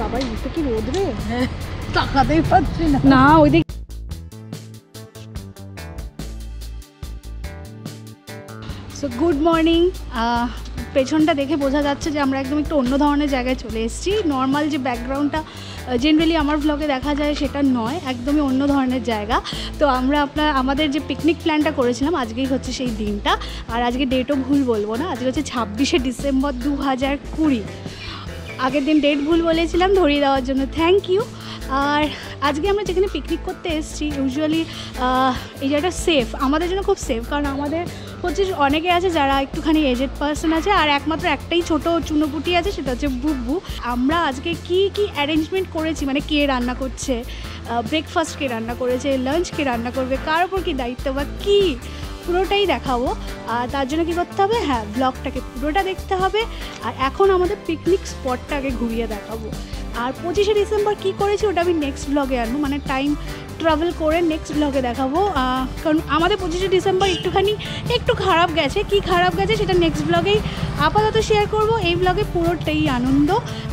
বাবা এটা কি রোদ রে, তাকাতেই পাচ্ছি না। না ওইদিকে সো গুড মর্নিং। পেছনটা দেখে বোঝা যাচ্ছে যে আমরা একদম একটু অন্য ধরনের জায়গায় চলে এসেছি। নর্মাল যে ব্যাকগ্রাউন্ডটা জেনারেলি আমার ব্লগে দেখা যায় সেটা নয়, একদমই অন্য ধরনের জায়গা। তো আমরা আমাদের যে পিকনিক প্ল্যানটা করেছিলাম আজকেই হচ্ছে সেই দিনটা। আর আজকে ডেটও ভুল বলবো না, আজকে হচ্ছে 26শে ডিসেম্বর 2020। আগের দিন ডেট ভুল বলেছিলাম, ধরিয়ে দেওয়ার জন্য থ্যাংক ইউ। আর আজকে আমরা যেখানে পিকনিক করতে এসেছি ইউজুয়ালি এই জায়গাটা সেফ, আমাদের জন্য খুব সেফ। কারণ আমাদের হচ্ছে অনেকে আছে যারা একটুখানি এজেড পার্সন আছে, আর একমাত্র একটাই ছোটো চুনোপুটি আছে, সেটা হচ্ছে বুবু। আমরা আজকে কি কি অ্যারেঞ্জমেন্ট করেছি, মানে কে রান্না করছে, ব্রেকফাস্ট কে রান্না করেছে, লাঞ্চ কে রান্না করবে, কার ওপর কী দায়িত্ব বা কী, পুরোটাই দেখাবো। আর তার জন্য কী করতে হবে, হ্যাঁ ব্লগটাকে পুরোটা দেখতে হবে। আর এখন আমাদের পিকনিক স্পটটাকে ঘুরিয়ে দেখাবো। আর 25শে ডিসেম্বর কী করেছি ওটা আমি নেক্সট ব্লগে আনবো, মানে টাইম ট্রাভেল করে নেক্সট ব্লগে দেখাবো। কারণ আমাদের 25শে ডিসেম্বর একটু খারাপ গেছে, কি খারাপ গেছে সেটা নেক্সট ব্লগেই আপাতত শেয়ার করব। এই ব্লগে পুরোটাই আনন্দ।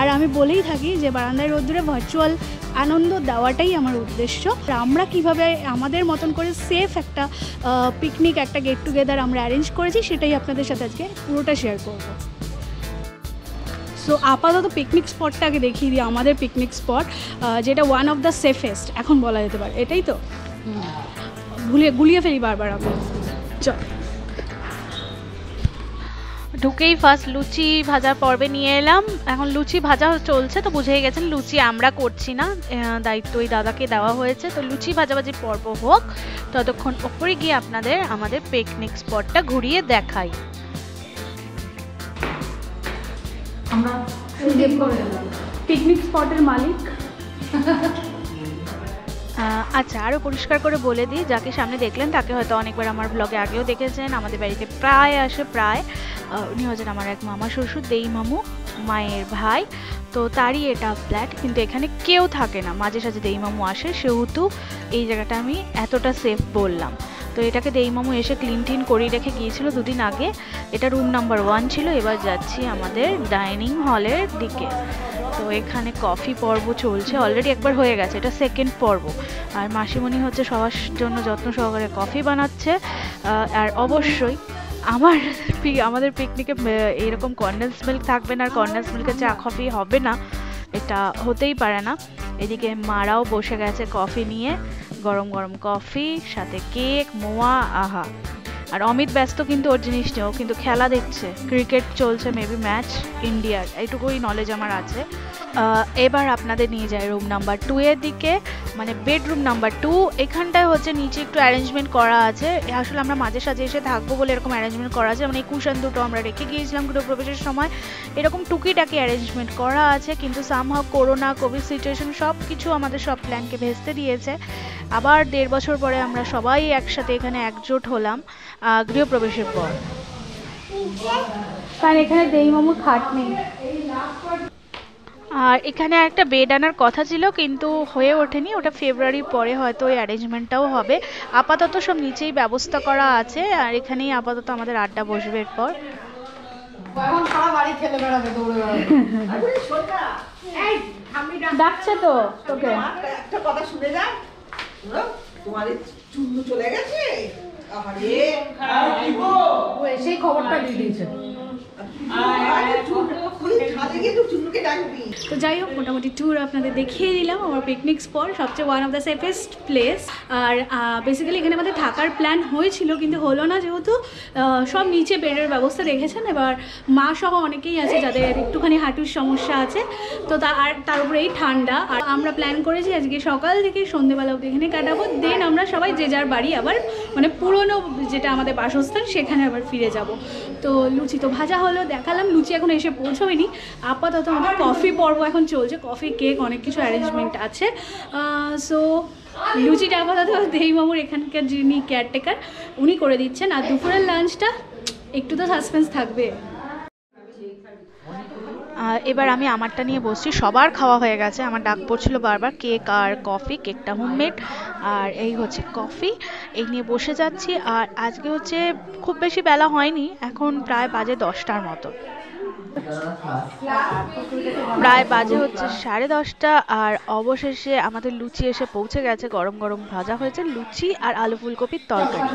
আর আমি বলেই থাকি যে বারান্দায় রোদ্দুরে ভার্চুয়াল আনন্দ দেওয়াটাই আমার উদ্দেশ্য। আর আমরা কীভাবে আমাদের মতন করে সেফ একটা পিকনিক, একটা গেট টুগেদার আমরা অ্যারেঞ্জ করেছি সেটাই আপনাদের সাথে আজকে পুরোটা শেয়ার করব। সো আপাতত পিকনিক স্পটটাকে দেখিয়ে দিই, আমাদের পিকনিক স্পট যেটা ওয়ান অফ দ্য সেফেস্ট এখন বলা যেতে পারে, এটাই তো গুলিয়ে ফেলি বারবার আমি। চল ঢুকেই ফার্স্ট লুচি ভাজার পর্বে নিয়ে এলাম। এখন লুচি ভাজা চলছে, তো বুঝেই গেছেন লুচি আমরা করছি না, দায়িত্ব ওই দাদাকে দেওয়া হয়েছে। তো লুচি ভাজাভাজি পর্ব হোক, ততক্ষণ ওপরে গিয়ে আপনাদের আমাদের পিকনিক স্পটটা ঘুরিয়ে দেখাই। আমরা পিকনিক স্পটের মালিক। আচ্ছা, আরও পরিষ্কার করে বলে দিই, যাকে সামনে দেখলেন তাকে হয়তো অনেকবার আমার ব্লগে আগেও দেখেছেন, আমাদের বাড়িতে প্রায় আসে। উনি হচ্ছেন আমার এক মামা শ্বশুর, দেই মামু, মায়ের ভাই। তো তারই এটা ফ্ল্যাট, কিন্তু এখানে কেউ থাকে না, মাঝে সাঝে দেই মামু আসে, সেহেতু এই জায়গাটা আমি এতটা সেফ বললাম। তো এটাকে দেই মামু এসে ক্লিন টিন করিয়ে রেখে গিয়েছিল দুদিন আগে। এটা রুম নাম্বার 1 ছিল। এবার যাচ্ছি আমাদের ডাইনিং হলের দিকে। তো এখানে কফি পর্ব চলছে, অলরেডি একবার হয়ে গেছে, এটা সেকেন্ড পর্ব। আর মাসিমণি হচ্ছে সবার জন্য যত্ন সহকারে কফি বানাচ্ছে। আর অবশ্যই আমাদের পিকনিকে এরকম কনডেন্স মিল্ক থাকবে না, আর কনডেন্স মিল্কের চা কফি হবে না, এটা হতেই পারে না। এদিকে মারাও বসে গেছে কফি নিয়ে, গরম গরম কফি সাথে কেক, মোয়া, আহা। আর অমিত ব্যস্ত কিন্তু ওর জিনিস নিয়ে, ও কিন্তু খেলা দেখছে, ক্রিকেট চলছে, মেবি ম্যাচ ইন্ডিয়ার, এইটুকুই নলেজ আমার আছে। এবার আপনাদের নিয়ে যায় রুম নাম্বার 2 এর দিকে, মানে বেডরুম নাম্বার 2। এখানটায় হচ্ছে নিচে একটু অ্যারেঞ্জমেন্ট করা আছে, আসলে আমরা মাঝে সাঝে এসে থাকবো বলে এরকম অ্যারেঞ্জমেন্ট করা আছে। মানে কুশন দুটো আমরা রেখে গিয়েছিলাম গৃহপ্রবেশের সময়, এরকম টুকিটাকি অ্যারেঞ্জমেন্ট করা আছে। কিন্তু সামহাও করোনা, কোভিড সিচুয়েশন সব কিছু আমাদের সব প্ল্যানকে ভেস্তে দিয়েছে। আবার 1.5 বছর পরে আমরা সবাই একসাথে এখানে একজোট হলাম গৃহপ্রবেশের পর। কারণ এখানে দেই মামুর খাট নেই। আর এখানে একটা বেড আনার কথা ছিল, কিন্তু হয়ে ওঠেনি, ওটা ফেব্রুয়ারির পরে হয়তো ওই অ্যারেঞ্জমেন্টটাও হবে। আপাতত সব নিচেই ব্যবস্থা করা আছে, আর এখানেই আপাতত আমাদের আড্ডা বসবে এরপর। ডাকছে তো তোকে, একটা কথা শুনে যা, তোমার চুন্নু চলে গেছে, সেই খবরটা দিয়ে দিয়েছে। তো যাই হোক, মোটামুটি ট্যুর আপনাদের দেখিয়ে দিলাম আমার পিকনিক স্পট, সবচেয়ে one of the safest place. আর বেসিক্যালি এখানে আমাদের থাকার প্ল্যান হয়েছিল, কিন্তু হলো না, যেহেতু সব নিচে বেডের ব্যবস্থা রেখেছেন। এবার মা সহ অনেকেই আছে যাদের একটুখানি হাঁটুর সমস্যা আছে, তো তার উপরে এই ঠান্ডা। আর আমরা প্ল্যান করেছি আজকে সকাল থেকে সন্ধ্যেবেলা অবধি এখানে কাটাবো, দেন আমরা সবাই যে যার বাড়ি আবার, মানে পুরনো যেটা আমাদের বাসস্থান সেখানে আবার ফিরে যাব। তো লুচি তো ভাজা হলো, দেখালাম, লুচি এখন এসে পৌঁছয়নি। আপাতত আমাদের কফি পর্ব এখন চলছে, কফি, কেক, অনেক কিছু অ্যারেঞ্জমেন্ট আছে। সো লুচিটা আপাতত দেই মামুর এখানকার যিনি কেয়ারটেকার উনি করে দিচ্ছেন। আর দুপুরের লাঞ্চটা একটু তো সাসপেন্স থাকবে। এবার আমি আমারটা নিয়ে বসছি, সবার খাওয়া হয়ে গেছে, আমার ডাক পড়ছিল বারবার কেক আর কফি। কেকটা হোমমেড, আর এই হচ্ছে কফি, এই নিয়ে বসে যাচ্ছি। আর আজকে হচ্ছে খুব বেশি বেলা হয়নি, এখন প্রায় বাজে 10টার মতো। প্রায় বাজে হচ্ছে 10:30 আর অবশেষে আমাদের লুচি এসে পৌঁছে গেছে। গরম গরম ভাজা হয়েছে লুচি আর আলু ফুলকপির তরকারি।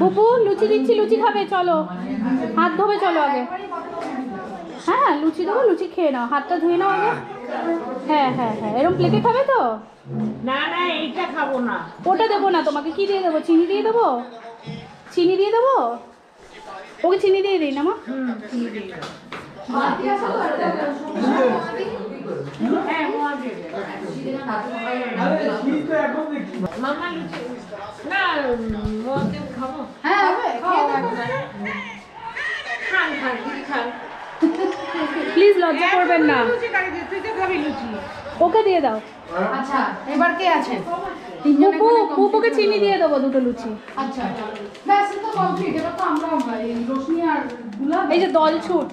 বুবু লুচি দিচ্ছি, লুচি খাবে, চলো হাত ধোবে, চলো আগে। হ্যাঁ লুচি দেবো, লুচি খেয়ে নাও, হাতটা ধুয়ে নাও আগে। হ্যাঁ হ্যাঁ হ্যাঁ, এরকম প্লেটে খাবে তো? না না এইটা খাবো না। ওটা দেবো না তোমাকে, কি দিয়ে দেবো? চিনি দিয়ে দেবো? চিনি দিয়ে দেবো? ওকে চিনি দিয়ে দিই না মা? মামা লুচি না খাবো। হ্যাঁ হবে, খান খান খান। প্লিজ লজ্জা করবেন না, তুই তো খাবি লুচি। ওকে দিয়ে দাও। আচ্ছা এবার কে আছে? পুপু, পুপুকে চিনি দিয়ে দেবো দুটো লুচি। আচ্ছা ব্যাস তো কমপ্লিট। এবার তো আমরা এই রোশনি আর গুলাব এই যে দল ছুট,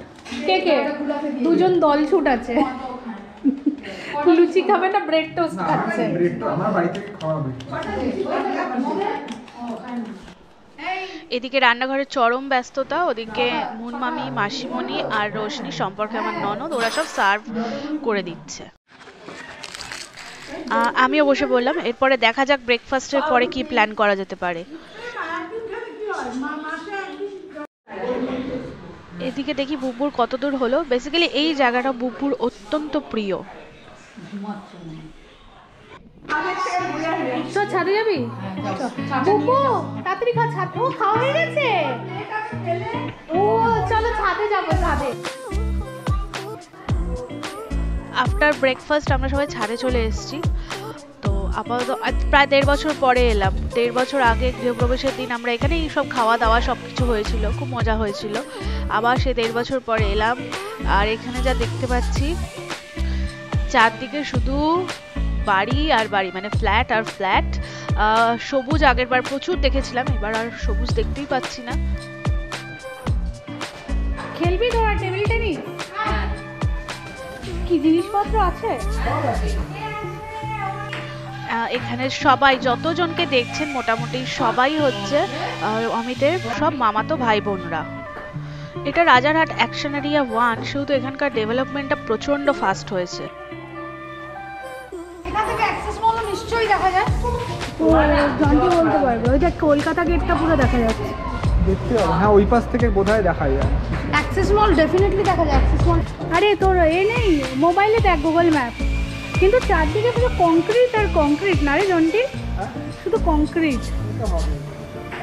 কে কে? দুজন দল ছুট আছে। লুচি খাবে না ব্রেড টোস্ট খাচ্ছে। আমার বাড়ি থেকে খাওয়া হবে। এদিকে রান্নাঘরে চরম ব্যস্ততা, ওদিকে মুনমামি, মাসিমণি আর রোশনি সম্পর্কে আমার ননদ, ওরা সব সার্ভ করে দিচ্ছে। আমিও বসে বললাম, এরপরে দেখা যাক ব্রেকফাস্টের পরে কি প্ল্যান করা যেতে পারে। এদিকে দেখি বুবুর কত দূর হলো। বেসিক্যালি এই জায়গাটা বুবুর অত্যন্ত প্রিয়। তো ছাদে যাবি? বুবু তাড়াতাড়ি খা, ছাদ ও খাওয়া হয়ে গেছে। ও চলো ছাদে যাবো, ছাদে। আফটার ব্রেকফাস্ট আমরা সবাই ছাদে চলে এসেছি। তো আপাতত প্রায় 1.5 বছর পরে এলাম। 1.5 বছর আগে গৃহপ্রবেশের দিন আমরা এখানেই সব খাওয়া দাওয়া সব কিছু হয়েছিল, খুব মজা হয়েছিল। আবার সে 1.5 বছর পরে এলাম। আর এখানে যা দেখতে পাচ্ছি চারদিকে শুধু বাড়ি আর বাড়ি, মানে ফ্ল্যাট আর ফ্ল্যাট। সবুজ আগের বার প্রচুর দেখেছিলাম, এবার আর সবুজ দেখতেই পাচ্ছি না। খেলবি তোরা টেবিল টেনিস? কি জিনিসপত্র আছে? এখানে সবাই যতজনকে দেখছেন মোটামুটি সবাই হচ্ছে অমিতের সব মামাতো ভাই বোনরা। এটা রাজারহাট অ্যাকশন এরিয়া 1, শুধু এখানকার ডেভেলপমেন্টটা প্রচন্ড ফাস্ট হয়েছে। এখান থেকে অ্যাক্সেস মল নিশ্চয়ই দেখা যায়। ও জানতে বলতে পারবে, ওই দেখ কলকাতা গেটটা পুরো দেখা যাচ্ছে। দেখতে হবে, হ্যাঁ ওই পাশ থেকে বোধহয় দেখা যায়। অ্যাক্সেস মল ডেফিনেটলি দেখা যায়। অ্যাক্সেস মল আরে তোর এ নেই মোবাইলে দেখ গুগল ম্যাপ, কিন্তু চারদিকে পুরো কংক্রিট আর কংক্রিট না রে জন্টি, শুধু কংক্রিট।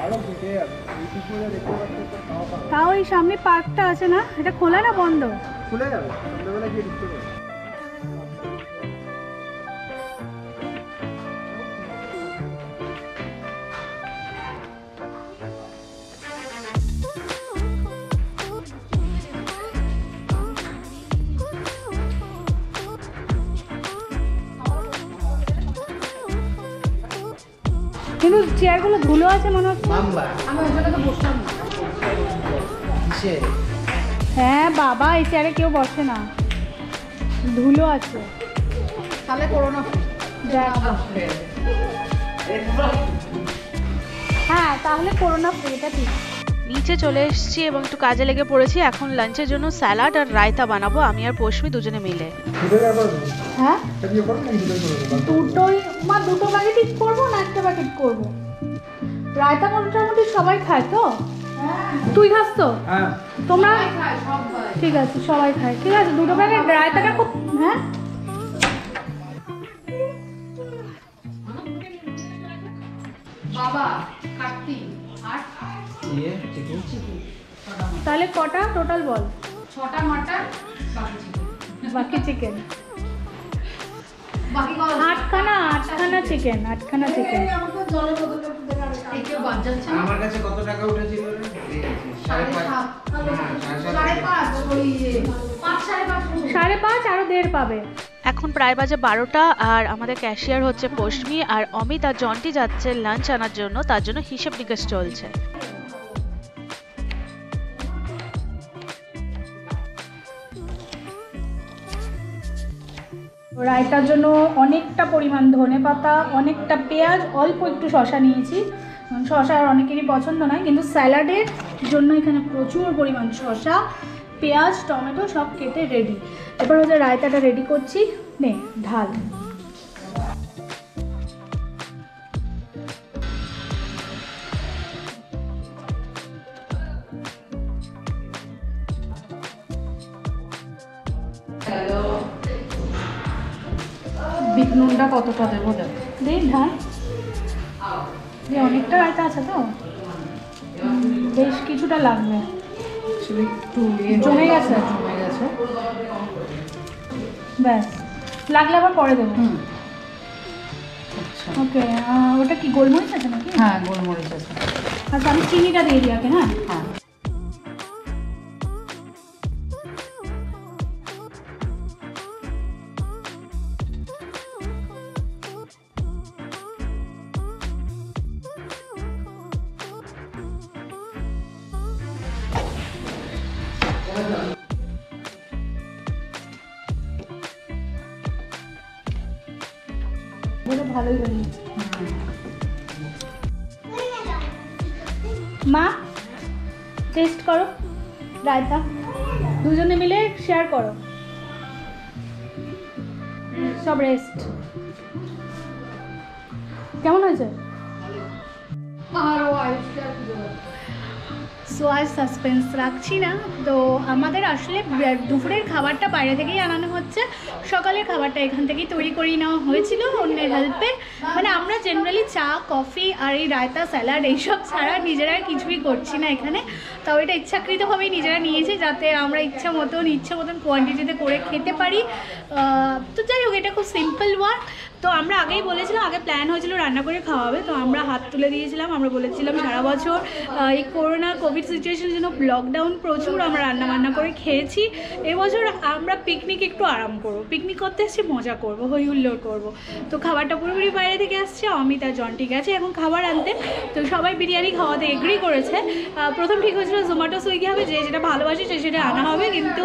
আরো দেখে যাবে, ইউটিউবে দেখতে পাচ্ছি তো তাও পাবে। তাও এই সামনে পার্কটা আছে না, এটা খোলা না বন্ধ? খুলে যাবে, সন্ধ্যাবেলা গিয়ে দেখতে পাবে। কিন্তু চেয়ারগুলো ধুলো আছে মনে হচ্ছে। আমি ওই জন্য তো বসলাম না। হ্যাঁ বাবা, এই চেয়ারে কেউ বসে না, ধুলো আছে। তাহলে করোনা দেখ, হ্যাঁ তাহলে করোনা ফ্রি, এটা ঠিক। নিচে চলে এসেছি এবং একটু কাজে লেগে পড়েছি। এখন লাঞ্চের জন্য স্যালাড আর রায়তা বানাবো আমি আর পৌশমি দুজনে মিলে। দুটো ব্যাপার তো। হ্যাঁ এটা দিয়ে করো না, দুটোই করে দেবো। দুটোই মা, দুটো প্যাকেট করবো না একটা প্যাকেট করবো? রায়তা মোটামুটি সবাই খায় তো? তুই খাস তো? হ্যাঁ তোমরা? খায় সব ভাই। ঠিক আছে সবাই খায়, ঠিক আছে দুটো প্যাকেট রায়তাটা খুব। হ্যাঁ বাবা কাটতি আর তাহলে কটা টোটাল বল? 6টা মাটন বাকি চিকেন বাকি কত? আটখানা চিকেন, 8খানা চিকেন। এই কেউ বাদ যাচ্ছে না। আমার কাছে কত টাকা উঠেছিল রে? 5.5 5.5 ওই 5.5 5.5 আরো 1.5 পাবে। এখন প্রায় বাজে 12টা আর আমাদের ক্যাশিয়ার হচ্ছে পৌশমি আর অমিত আর জন্টি যাচ্ছে লাঞ্চ আনার জন্য, তার জন্য হিসেব নিকেশ চলছে। রায়তার জন্য অনেকটা পরিমাণ ধনেপাতা, অনেকটা পেঁয়াজ, অল্প একটু শসা নিয়েছি। শসা আর অনেকেরই পছন্দ নয়, কিন্তু স্যালাডে জন্য এখানে প্রচুর পরিমাণ শসা, পেঁয়াজ, টমেটো সব কেটে রেডি। এবার হচ্ছে রায়তাটা রেডি করছি, নে ঢাল। বিট নুনটা কতটা দেবো দেবো? দে ঢাল। অনেকটা রায়তা আছে তো, বেশ কিছুটা লাগবে। একটু জমে গেছে? জমে গেছে। ব্যাস, লাগলে আবার পরে দেবো। আচ্ছা, ওকে। ওটা কি গোলমরিচ আছে নাকি? হ্যাঁ গোলমরিচ আছে। আচ্ছা, আমি চিনিটা দিয়ে দিই আগে। হ্যাঁ, হ্যাঁ ওটা ভালোই বানিয়েছে। মা টেস্ট করো রায়তা, দুজনে মিলে শেয়ার করো। সব রেস্ট। কেমন হয়েছে? আরও আইসটা সো আজ সাসপেন্স রাখছি না। তো আমাদের আসলে দুপুরের খাবারটা বাইরে থেকেই আনানো হচ্ছে, সকালের খাবারটা এখান থেকেই তৈরি করে নেওয়া হয়েছিল অন্যের হেল্পে। মানে আমরা জেনারেলি চা, কফি আর এই রায়তা, স্যালাড এইসব ছাড়া নিজেরা কিছুই করছি না এখানে। তাও এটা ইচ্ছাকৃতভাবেই নিজেরা নিয়েছে যাতে আমরা ইচ্ছা মতন কোয়ান্টিটিতে করে খেতে পারি। তো যাই হোক, এটা খুব সিম্পল ওয়ার্ক। তো আমরা আগেই বলেছিলাম, আগে প্ল্যান হয়েছিল রান্না করে খাওয়াবে, তো আমরা হাত তুলে দিয়েছিলাম। আমরা বলেছিলাম সারা বছর এই কোভিড সিচুয়েশনের জন্য লকডাউন প্রচুর আমরা রান্নাবান্না করে খেয়েছি। এবছর আমরা পিকনিক একটু আরাম করবো, পিকনিক করতে এসেছি, মজা করবো, হই হুল্লোড় করবো। তো খাবারটা পুরোপুরি বাইরে থেকে আসছে। অমিত আর জন্টি গেছে এখন খাবার আনতে। তো সবাই বিরিয়ানি খাওয়াতে এগ্রি করেছে। প্রথম ঠিক হয়েছিল জোম্যাটো, সুইগি হবে, যে যেটা ভালোবাসে সে সেটা আনা হবে, কিন্তু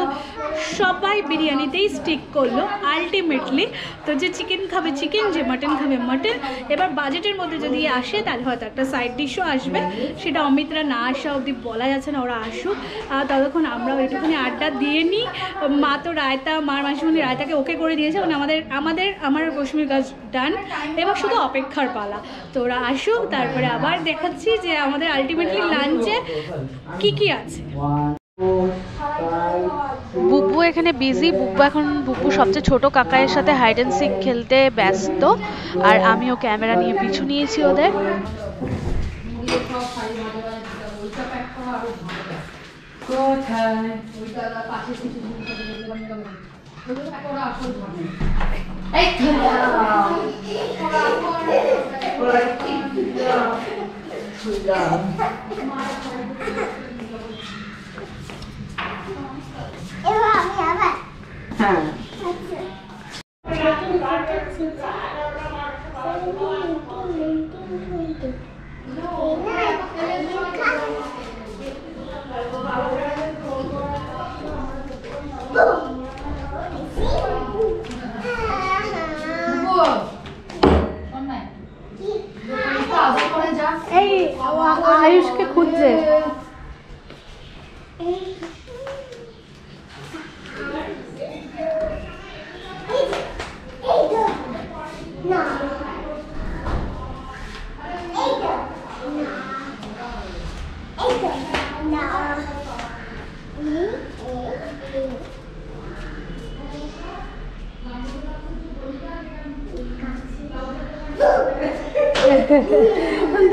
সবাই বিরিয়ানিতেই স্টিক করলো আলটিমেটলি। তো যে চিকেন খাবে চিকেন, যে মাটন খাবে মাটন। এবার বাজেটের মধ্যে যদি আসে তাহলে হয়তো একটা সাইড ডিশও আসবে, সেটা অমিতরা না আসা অবধি বলা যাচ্ছে না, ওরা আসুক। ততক্ষণ আমরা একটুখানি আড্ডা দিয়ে নিই। মা তো রায়তা, মার মাসিমণি রায়তাকে ওকে করে দিয়েছে, মানে আমার রশ্মির গাছ ডান। এবার শুধু অপেক্ষার পালা। তো ওরা আসুক, তারপরে আবার দেখাচ্ছি যে আমাদের আলটিমেটলি লাঞ্চে কি আছে। বুব্বু এখানে বিজি। বুব্বু সবচেয়ে ছোট কাকায়ের সাথে হাইড অ্যান্ড সিক খেলতে ব্যস্ত, আর আমিও ক্যামেরা নিয়ে পিছু নিয়েছি ওদের। হ্যাঁ, এই আয়ুষকে খুঁজছে।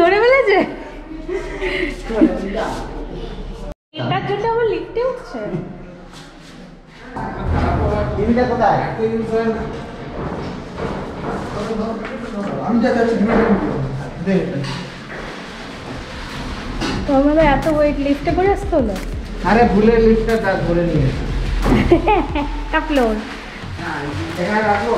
ধরে ফেলেছে, এটার জন্য আবার লিখতে হচ্ছে। তোমাদের এত ওয়েট লিফটে করে আসতে হলো? আরে ভুলে লিফটটা ধরে নিয়ে একটা ফ্লোর। এখানে রাখো।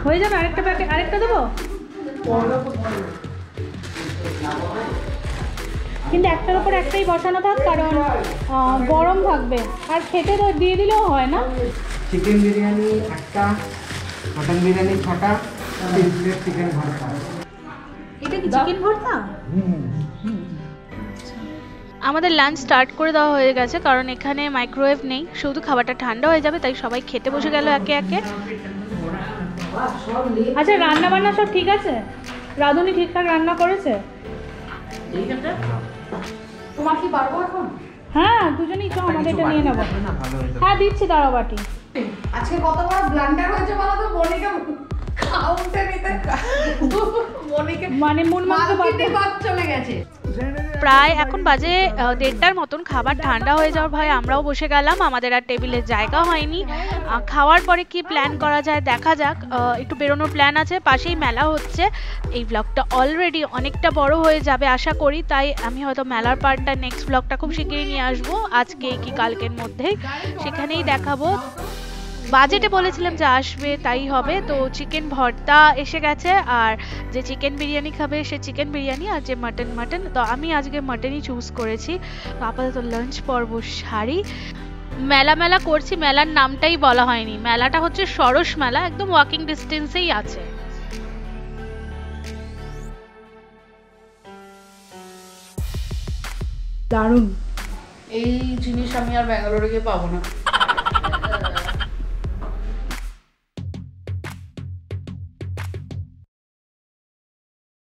হয়ে যাবে, আরেকটা প্যাকেট, আরেকটা দেবো, কিন্তু একটার উপর একটাই বসানো থাক, কারণ গরম থাকবে। আর খেতে তো দিয়ে দিলেও হয় না। চিকেন বিরিয়ানি একটা, মটন বিরিয়ানি 6টা, চিকেন ভর্তা। এটা কি চিকেন ভর্তা? হুম। আমাদের লাঞ্চ স্টার্ট করে দেওয়া হয়ে গেছে, কারণ এখানে মাইক্রোওয়েভ নেই, শুধু খাবারটা ঠান্ডা হয়ে যাবে, তাই সবাই খেতে বসে গেল একে একে। আচ্ছা, রান্না বান্না সব ঠিক আছে? রাঁধুনি ঠিকঠাক রান্না করেছে? তোমার কি পারবো এখন? হ্যাঁ, দুজনেই চো, আমাদের এটা নিয়ে নেবো। হ্যাঁ দিচ্ছি, দাঁড়াও বাটি। আজকে কত বড় ব্লান্ডার হয়েছে বলো তো, মনিকা কাউন্টে নিতে মনিকা মানে মন মানতে মার্কেটে বাদ চলে গেছে। প্রায় এখন বাজে 1:30টার মতন। খাবার ঠান্ডা হয়ে যাওয়ার ভয়ে আমরাও বসে গেলাম, আমাদের আর টেবিলে জায়গা হয়নি। খাওয়ার পরে কি প্ল্যান করা যায় দেখা যাক। একটু বেরোনোর প্ল্যান আছে, পাশেই মেলা হচ্ছে। এই ব্লগটা অলরেডি অনেকটা বড় হয়ে যাবে আশা করি, তাই আমি হয়তো মেলার পার্টটা নেক্সট ব্লগটা খুব শিগগিরই নিয়ে আসবো, আজকে কি কালকের মধ্যেই সেখানেই দেখাবো। বাজেটে বলেছিলাম যে আসবে তাই হবে। তো চিকেন ভর্তা এসে গেছে, আর যে চিকেন বিরিয়ানি খাবে সে চিকেন বিরিয়ানি, আর যে মাটন। তো আমি আজকে মাটনই চুজ করেছি। তো আপাতত লাঞ্চ পর্ব সারি। মেলা করছি, মেলার নামটাই বলা হয়নি। মেলাটা হচ্ছে সরস মেলা, একদম ওয়াকিং ডিস্টেন্সেই আছে। দারুণ। এই জিনিস আমি আর ব্যাঙ্গালোরে গিয়ে পাবো না।